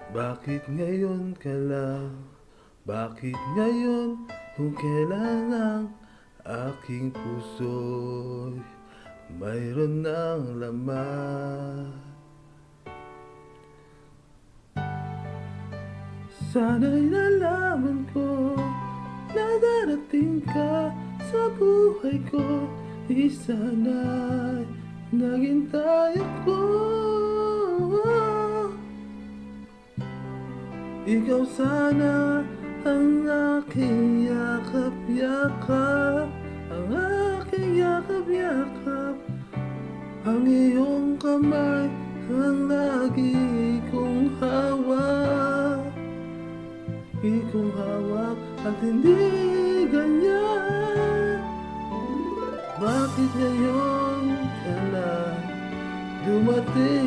Bakit ngayon ka lang? Bakit ngayon kung kailan ang aking puso'y mayroon ng laman? Sana'y nalaman ko na darating ka sa buhay ko. Di sana'y naghintay ako. Ikaw sana ang aking yakap-yakap, ang aking yakap-yakap. Ang iyong kamay ang lagi kong hawak, ikong hawak at hindi ganyan. Bakit ngayon ka lang dumating?